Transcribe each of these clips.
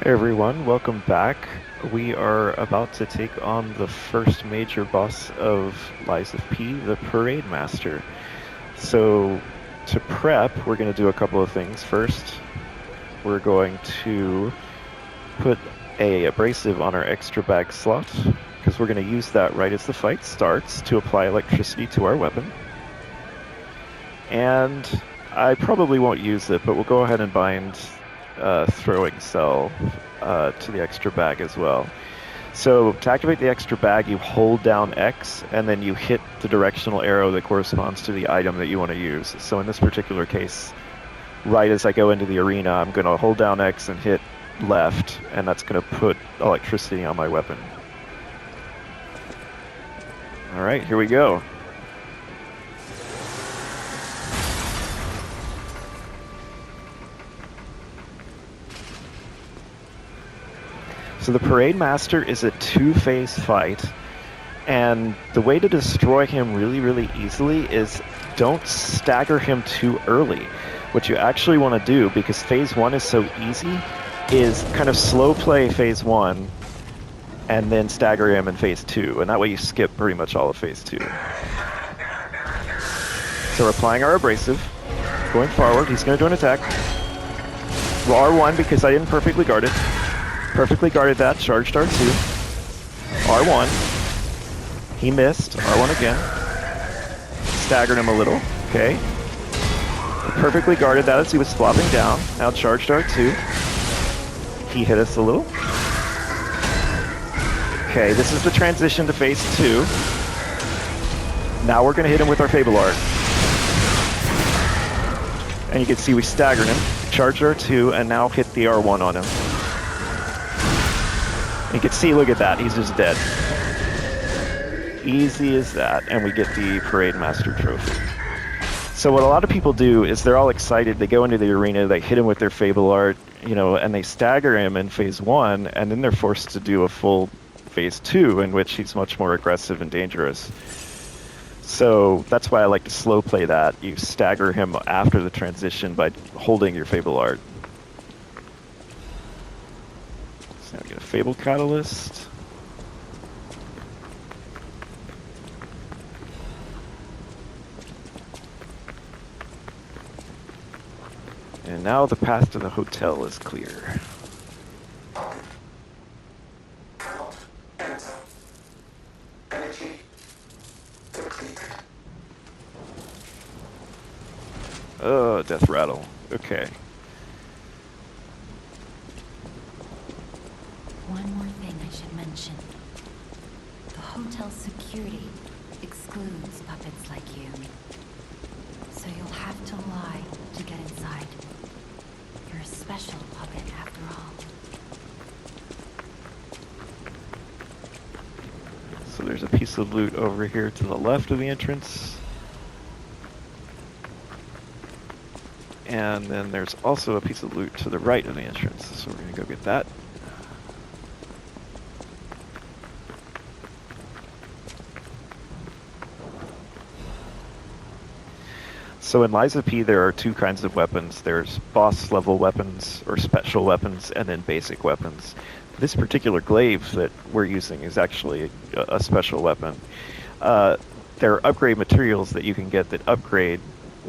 Hey everyone, welcome back. We are about to take on the first major boss of Lies of P, the Parade Master. So, to prep, we're going to do a couple of things. First, we're going to put a abrasive on our extra bag slot, because we're going to use that right as the fight starts to apply electricity to our weapon. And I probably won't use it, but we'll go ahead and bind throwing cell to the extra bag as well. So to activate the extra bag, you hold down X, and then you hit the directional arrow that corresponds to the item that you want to use. So in this particular case, right as I go into the arena, I'm going to hold down X and hit left, and that's going to put electricity on my weapon. All right, here we go. So the Parade Master is a two-phase fight, and the way to destroy him really, really easily is don't stagger him too early. What you actually want to do, because phase one is so easy, is kind of slow play phase one and then stagger him in phase two, and that way you skip pretty much all of phase two. So we're applying our abrasive, going forward, he's going to do an attack. Well, R1 because I didn't perfectly guard it. Perfectly guarded that, charged R2. R1. He missed. R1 again. Staggered him a little. Okay. Perfectly guarded that as he was flopping down. Now charged R2. He hit us a little. Okay, this is the transition to phase two. Now we're going to hit him with our Fable Art. And you can see we staggered him. Charged R2 and now hit the R1 on him. You can see, look at that, he's just dead. Easy as that, and we get the Parade Master trophy. So what a lot of people do is they're all excited, they go into the arena, they hit him with their Fable Art, you know, and they stagger him in phase one, and then they're forced to do a full phase two, in which he's much more aggressive and dangerous. So that's why I like to slow play that. You stagger him after the transition by holding your Fable Art. Now we get a Fable Catalyst. And now the path to the hotel is clear. Oh, death rattle. Okay. One more thing I should mention. The hotel security excludes puppets like you. So you'll have to lie to get inside. You're a special puppet after all. So there's a piece of loot over here to the left of the entrance. And then there's also a piece of loot to the right of the entrance. So we're going to go get that. So in Lies of P, there are two kinds of weapons. There's boss level weapons or special weapons, and then basic weapons. This particular glaive that we're using is actually a special weapon. There are upgrade materials that you can get that upgrade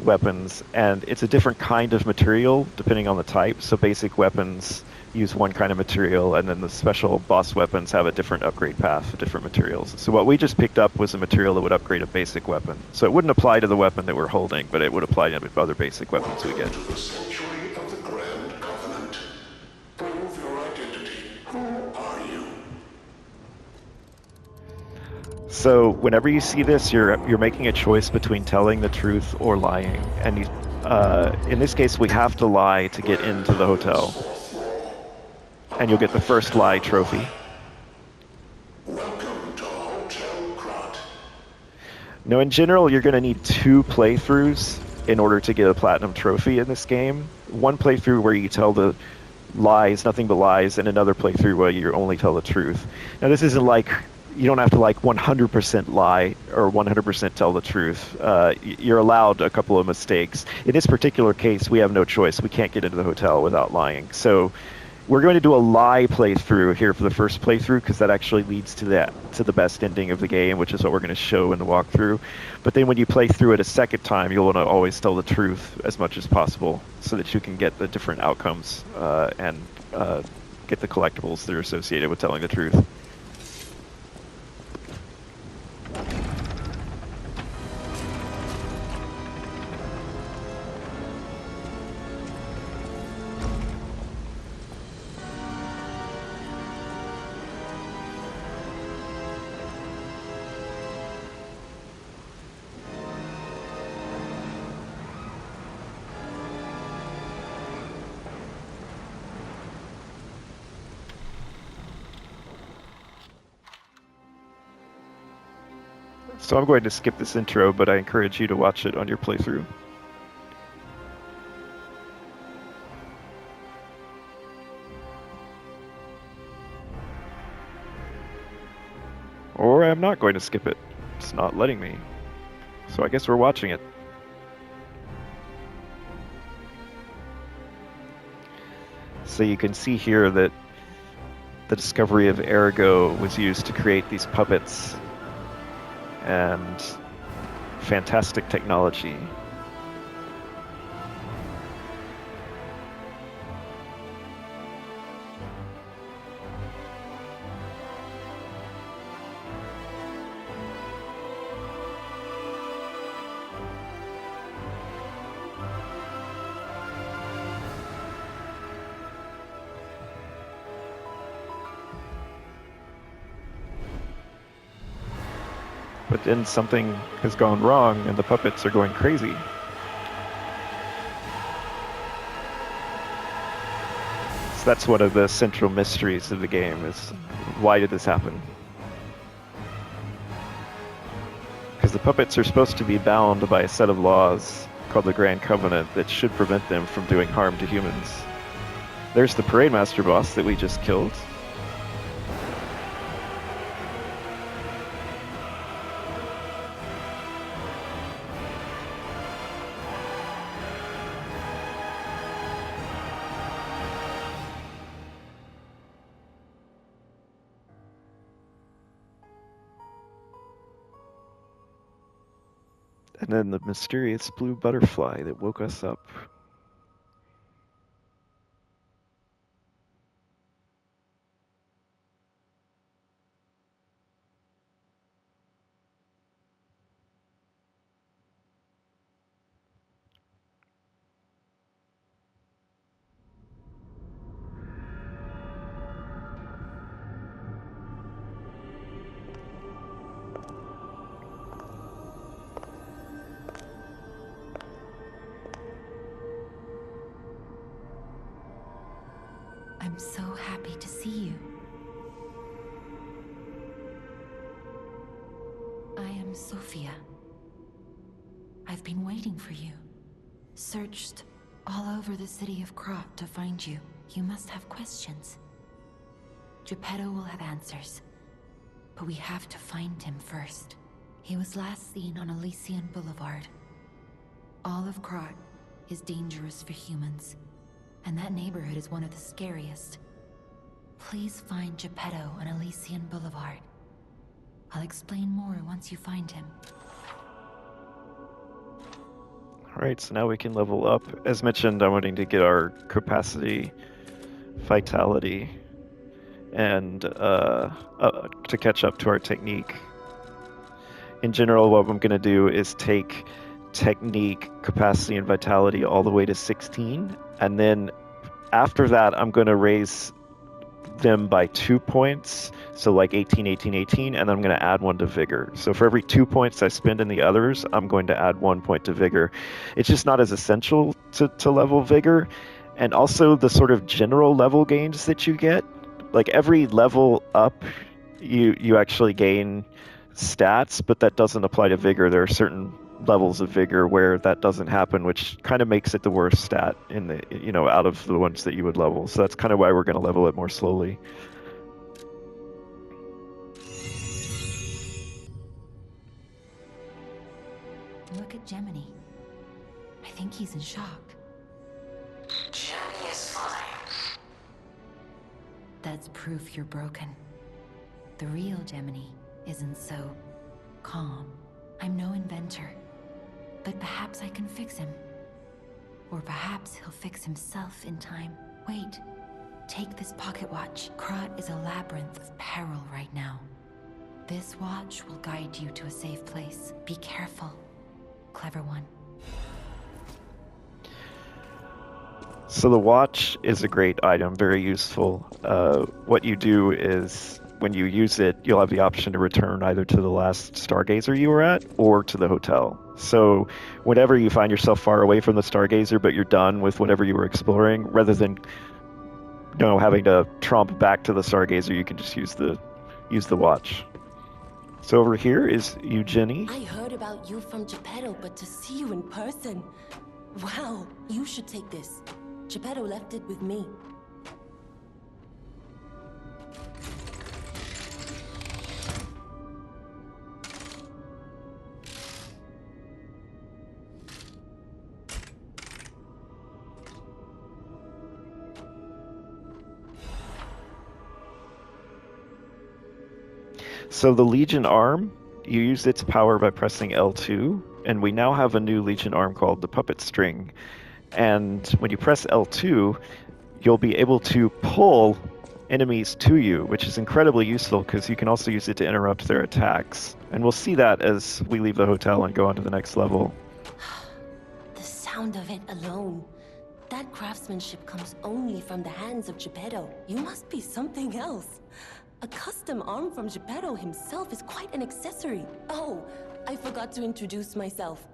weapons, and it's a different kind of material depending on the type. So basic weapons use one kind of material, and then the special boss weapons have a different upgrade path for different materials. So what we just picked up was a material that would upgrade a basic weapon. So it wouldn't apply to the weapon that we're holding, but it would apply to other basic weapons we get. To the sanctuary of the Grand Covenant. Prove your identity. Who are you? So whenever you see this, you're making a choice between telling the truth or lying. And you, in this case, we have to lie to get into the hotel. And you'll get the first lie trophy. Welcome to Hotel Krat. Now, in general, you're going to need 2 playthroughs in order to get a platinum trophy in this game. One playthrough where you tell the lies, nothing but lies, and another playthrough where you only tell the truth. Now, this isn't like, you don't have to like 100% lie or 100% tell the truth. You're allowed a couple of mistakes. In this particular case, we have no choice. We can't get into the hotel without lying. So we're going to do a lie playthrough here for the first playthrough because that actually leads to the best ending of the game, which is what we're going to show in the walkthrough. But then when you play through it a second time, you'll want to always tell the truth as much as possible so that you can get the different outcomes and get the collectibles that are associated with telling the truth. So I'm going to skip this intro, but I encourage you to watch it on your playthrough. Or I'm not going to skip it. It's not letting me. So I guess we're watching it. So you can see here that the discovery of Ergo was used to create these puppets and fantastic technology. But then something has gone wrong and the puppets are going crazy. So that's one of the central mysteries of the game, is why did this happen? Because the puppets are supposed to be bound by a set of laws called the Grand Covenant that should prevent them from doing harm to humans. There's the Parade Master boss that we just killed. And then the mysterious blue butterfly that woke us up. I'm so happy to see you. I am Sophia. I've been waiting for you. Searched all over the city of Krat to find you. You must have questions. Geppetto will have answers. But we have to find him first. He was last seen on Elysian Boulevard. All of Krat is dangerous for humans. And that neighborhood is one of the scariest. Please find Geppetto on Elysian Boulevard. I'll explain more once you find him. Alright, so now we can level up. As mentioned, I'm wanting to get our capacity, vitality, and to catch up to our technique. In general, what I'm going to do is take technique, capacity, and vitality all the way to 16, and then after that I'm going to raise them by 2 points, so like 18, 18, 18, and then I'm going to add 1 to vigor. So for every 2 points I spend in the others, I'm going to add 1 point to vigor. It's just not as essential to level vigor, and also the sort of general level gains that you get, like every level up you actually gain stats, but that doesn't apply to vigor. There are certain levels of vigor where that doesn't happen, which kind of makes it the worst stat in the, you know, out of the ones that you would level. So that's kind of why we're going to level it more slowly. Look at Gemini. I think he's in shock. Gemini is fine. That's proof you're broken. The real Gemini isn't so calm. I'm no inventor, but perhaps I can fix him. Or perhaps he'll fix himself in time. Wait, take this pocket watch. Krat is a labyrinth of peril right now. This watch will guide you to a safe place. Be careful, clever one. So the watch is a great item, very useful. What you do is, when you use it, you'll have the option to return either to the last Stargazer you were at, or to the hotel. So whenever you find yourself far away from the Stargazer, but you're done with whatever you were exploring, rather than having to tromp back to the Stargazer, you can just use the watch. So over here is Eugenie. I heard about you from Geppetto, but to see you in person... Wow, you should take this. Geppetto left it with me. So the Legion arm, you use its power by pressing L2, and we now have a new Legion arm called the Puppet String. And when you press L2, you'll be able to pull enemies to you, which is incredibly useful because you can also use it to interrupt their attacks. And we'll see that as we leave the hotel and go on to the next level. The sound of it alone. That craftsmanship comes only from the hands of Geppetto. You must be something else. A custom arm from Geppetto himself is quite an accessory. Oh, I forgot to introduce myself.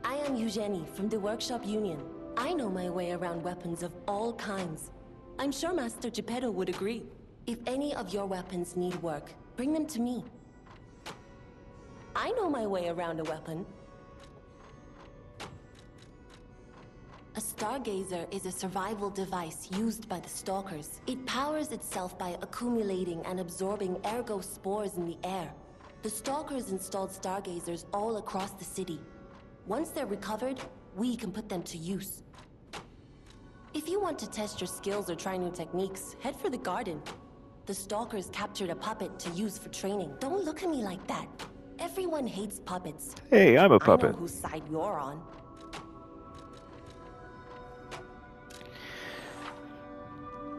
I am Eugenie from the Workshop Union. I know my way around weapons of all kinds. I'm sure Master Geppetto would agree. If any of your weapons need work, bring them to me. I know my way around a weapon. A Stargazer is a survival device used by the Stalkers. It powers itself by accumulating and absorbing ergo spores in the air. The Stalkers installed Stargazers all across the city. Once they're recovered, we can put them to use. If you want to test your skills or try new techniques, head for the garden. The Stalkers captured a puppet to use for training. Don't look at me like that. Everyone hates puppets. Hey, I'm a I puppet. know whose side you're on.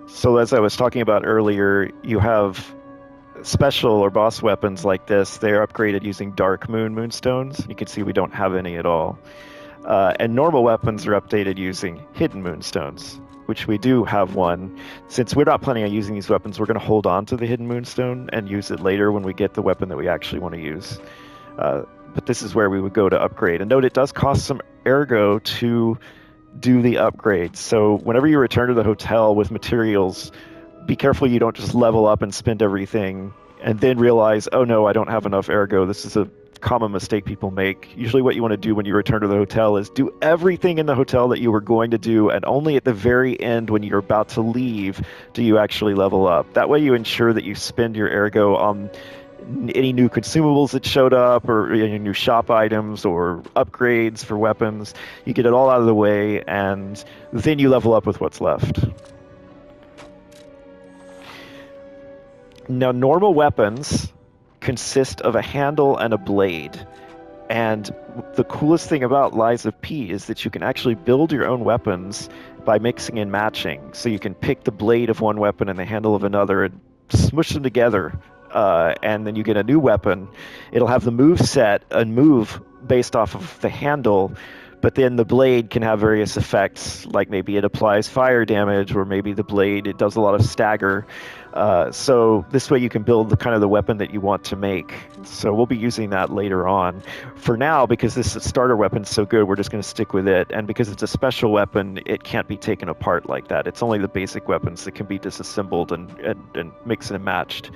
So as I was talking about earlier, you have special or boss weapons like this. They're upgraded using Dark Moon Moonstones. You can see we don't have any at all. And normal weapons are updated using Hidden Moonstones, which we do have one. Since we're not planning on using these weapons, we're going to hold on to the Hidden Moonstone and use it later when we get the weapon that we actually want to use. But this is where we would go to upgrade. And note, it does cost some ergo to do the upgrades. So whenever you return to the hotel with materials, be careful you don't just level up and spend everything and then realize, oh no, I don't have enough ergo. This is a common mistake people make. Usually what you want to do when you return to the hotel is do everything in the hotel that you were going to do, and only at the very end when you're about to leave do you actually level up. That way you ensure that you spend your ergo on any new consumables that showed up, or any new shop items or upgrades for weapons. You get it all out of the way, and then you level up with what's left. Now, normal weapons consist of a handle and a blade. And the coolest thing about Lies of P is that you can actually build your own weapons by mixing and matching. So you can pick the blade of one weapon and the handle of another and smush them together. And then you get a new weapon. It'll have the move set and move based off of the handle, but then the blade can have various effects, like maybe it applies fire damage, or maybe the blade, it does a lot of stagger. So this way you can build the weapon that you want to make. So we'll be using that later on. For now, because this starter weapon's so good, we're just going to stick with it. And because it's a special weapon, it can't be taken apart like that. It's only the basic weapons that can be disassembled and mixed and matched.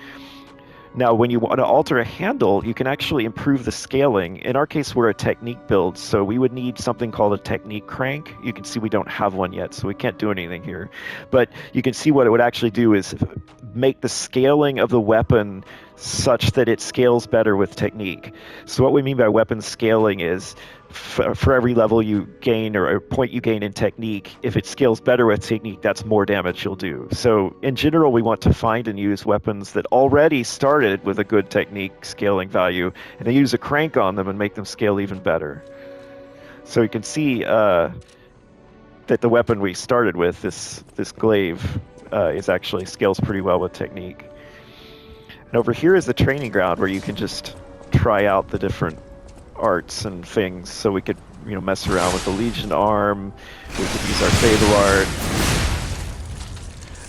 Now, when you want to alter a handle, you can actually improve the scaling. In our case, we're a technique build, so we would need something called a technique crank. You can see we don't have one yet, so we can't do anything here. But you can see what it would actually do is make the scaling of the weapon such that it scales better with technique. So what we mean by weapon scaling is for every level you gain or a point you gain in technique, if it scales better with technique, that's more damage you'll do. So in general, we want to find and use weapons that already started with a good technique scaling value, and then use a crank on them and make them scale even better. So you can see that the weapon we started with, this glaive, is actually scales pretty well with technique. And over here is the training ground where you can just try out the different arts and things. So we could, mess around with the Legion arm. We could use our Fable art.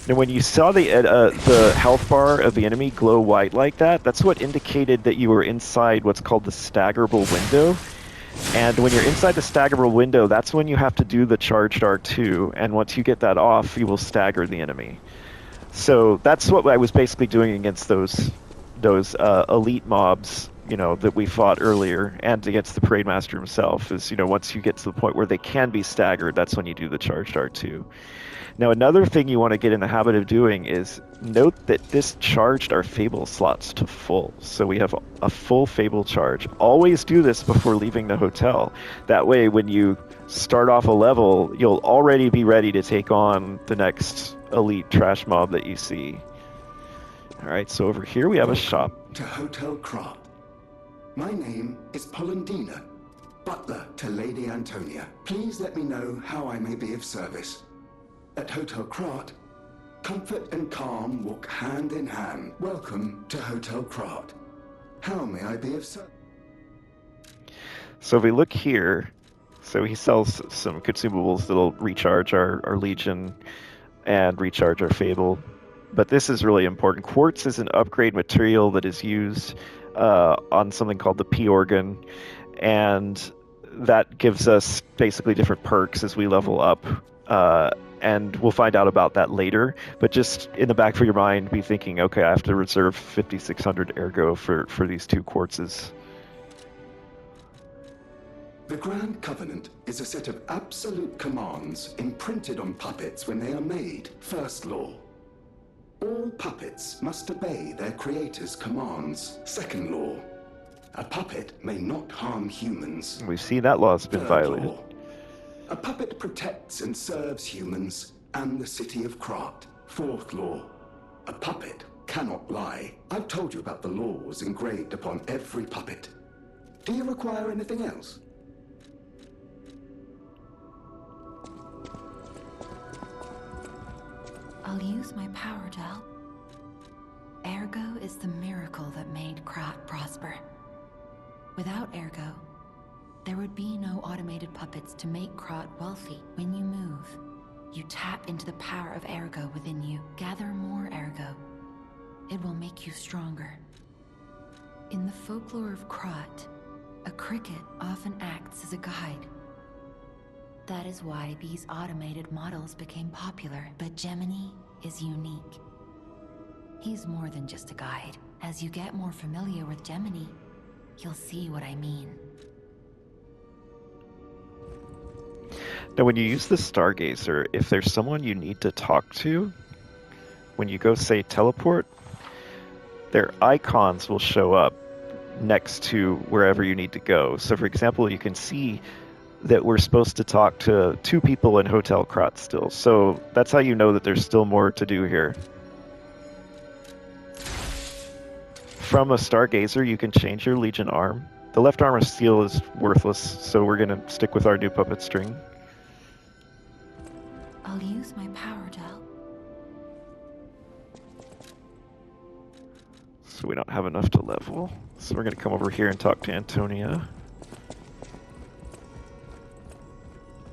Now, when you saw the health bar of the enemy glow white like that, that's what indicated that you were inside what's called the staggerable window. And when you're inside the staggerable window, that's when you have to do the charged R2. And once you get that off, you will stagger the enemy. So that's what I was basically doing against those elite mobs, that we fought earlier, and against the Parade Master himself. Is once you get to the point where they can be staggered, that's when you do the charged R2. Now, another thing you want to get in the habit of doing is note that this charged our Fable slots to full. So we have a full Fable charge. Always do this before leaving the hotel. That way, when you start off a level, you'll already be ready to take on the next elite trash mob that you see. All right, so over here we have a shop. To Hotel Krat. My name is Polendina, butler to Lady Antonia. Please let me know how I may be of service. At Hotel Krat, comfort and calm walk hand in hand. Welcome to Hotel Krat. How may I be of service? So if we look here, so he sells some consumables that'll recharge our Legion and recharge our Fable. But this is really important. Quartz is an upgrade material that is used on something called the P organ, and that gives us basically different perks as we level up. And we'll find out about that later. But just in the back of your mind, be thinking, okay, I have to reserve 5,600 ergo for these 2 quartzes. The Grand Covenant is a set of absolute commands imprinted on puppets when they are made. First law. All puppets must obey their creator's commands. Second law. A puppet may not harm humans. We've seen that law has been violated. Law. A puppet protects and serves humans and the city of Krat. Fourth law. A puppet cannot lie. I've told you about the laws engraved upon every puppet. Do you require anything else? I'll use my power to help. Ergo is the miracle that made Krat prosper. Without Ergo, there would be no automated puppets to make Krat wealthy. When you move, you tap into the power of Ergo within you. Gather more Ergo. It will make you stronger. In the folklore of Krat, a cricket often acts as a guide. That is why these automated models became popular. But Gemini is unique. He's more than just a guide. As you get more familiar with Gemini, you'll see what I mean. Now, when you use the Stargazer, if there's someone you need to talk to, when you go say teleport, their icons will show up next to wherever you need to go. So, for example, you can see that we're supposed to talk to 2 people in Hotel Krat still. So that's how you know that there's still more to do here. From a Stargazer, you can change your Legion arm. The left arm of steel is worthless, so we're going to stick with our new puppet string. I'll use my power to help. So we don't have enough to level. So we're going to come over here and talk to Antonia.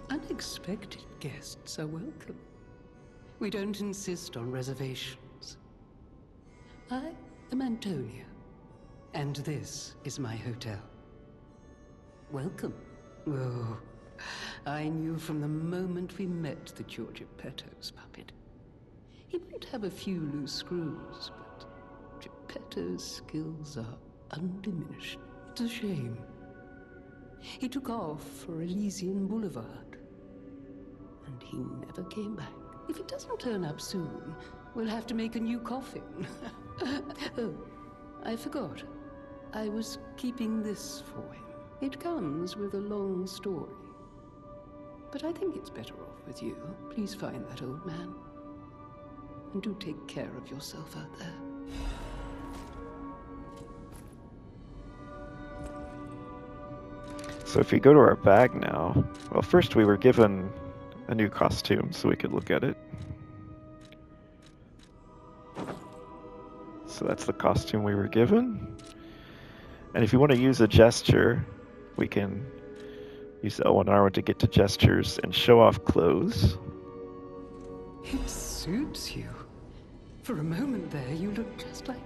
Unexpected guests are welcome. We don't insist on reservations. I am Antonia, and this is my hotel. Welcome. Oh, I knew from the moment we met that you're Geppetto's puppet. He might have a few loose screws, but Geppetto's skills are undiminished. It's a shame. He took off for Elysian Boulevard, and he never came back. If it doesn't turn up soon, we'll have to make a new coffin. Oh, I forgot. I was keeping this for him. It comes with a long story. But I think it's better off with you. Please find that old man. And do take care of yourself out there. So if you go to our bag now, well, first we were given a new costume so we could look at it. So that's the costume we were given. And if you want to use a gesture, we can use L1 and R1 to get to gestures and show off clothes. It suits you. For a moment there, you look just like...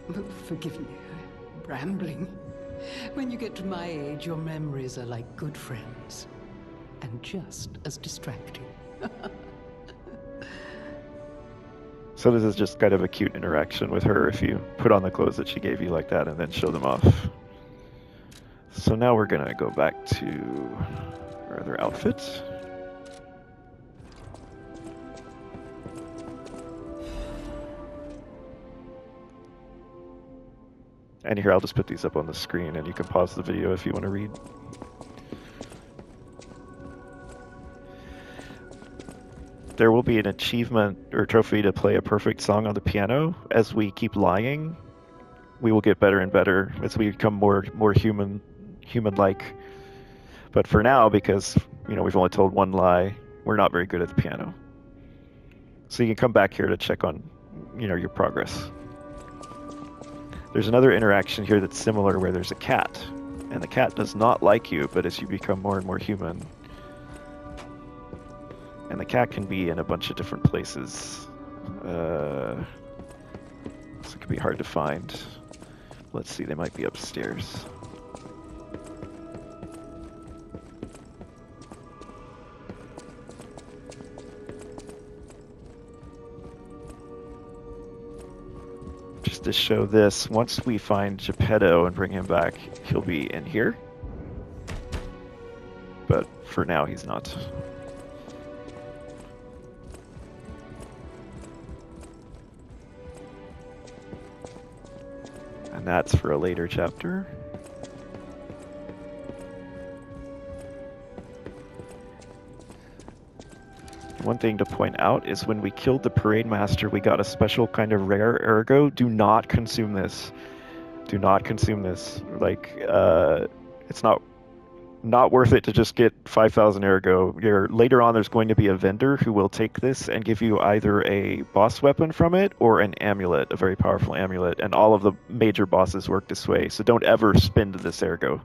Oh, forgive me, I'm rambling. When you get to my age, your memories are like good friends. And just as distracting. So this is just kind of a cute interaction with her if you put on the clothes that she gave you like that and then show them off. So now we're gonna go back to our other outfit. And here, I'll just put these up on the screen and you can pause the video if you want to read. There will be an achievement or trophy to play a perfect song on the piano. As we keep lying, we will get better and better as we become more human-like. But for now, because we've only told one lie, we're not very good at the piano. So you can come back here to check on your progress. There's another interaction here that's similar where there's a cat, and the cat does not like you, but as you become more and more human. And the cat can be in a bunch of different places. So it can be hard to find. Let's see, they might be upstairs. Just to show this, once we find Geppetto and bring him back, he'll be in here. But for now, he's not. And that's for a later chapter. One thing to point out is when we killed the Parade Master, we got a special kind of rare ergo. Do not consume this. Do not consume this. Like, it's not worth it to just get 5,000 ergo. Later on, there's going to be a vendor who will take this and give you either a boss weapon from it or an amulet, a very powerful amulet. And all of the major bosses work this way, so don't ever spend this ergo.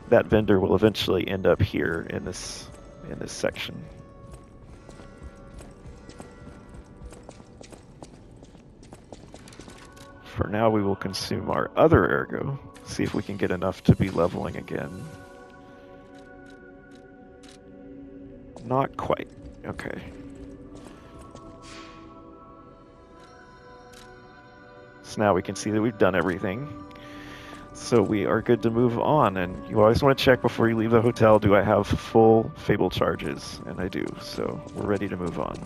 That vendor will eventually end up here in this section. For now, we will consume our other ergo. See if we can get enough to be leveling again. Not quite. Okay. So now we can see that we've done everything. So we are good to move on, and you always want to check before you leave the hotel, do I have full Fable charges? And I do, so we're ready to move on.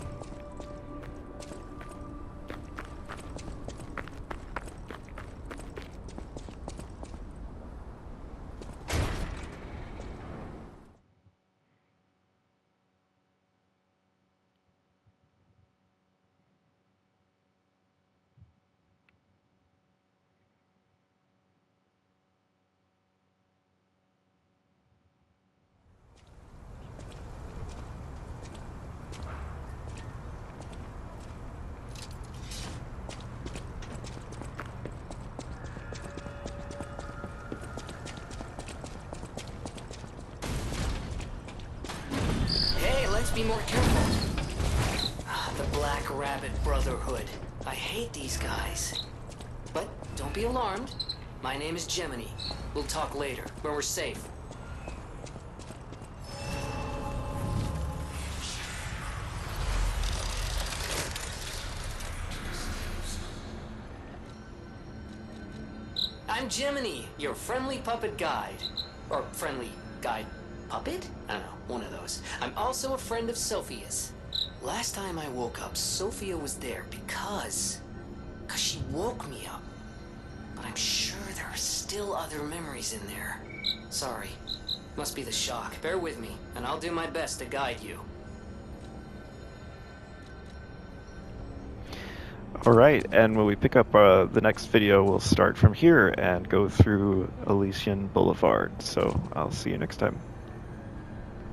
Be more careful. The Black Rabbit Brotherhood. I hate these guys. But don't be alarmed. My name is Gemini. We'll talk later, when we're safe. I'm Gemini, your friendly puppet guide. Or friendly guide puppet? I don't know, one of those. I'm also a friend of Sophia's. Last time I woke up, Sophia was there because she woke me up. But I'm sure there are still other memories in there. Sorry. Must be the shock. Bear with me, and I'll do my best to guide you. Alright, and when we pick up the next video, we'll start from here and go through Elysian Boulevard. So I'll see you next time.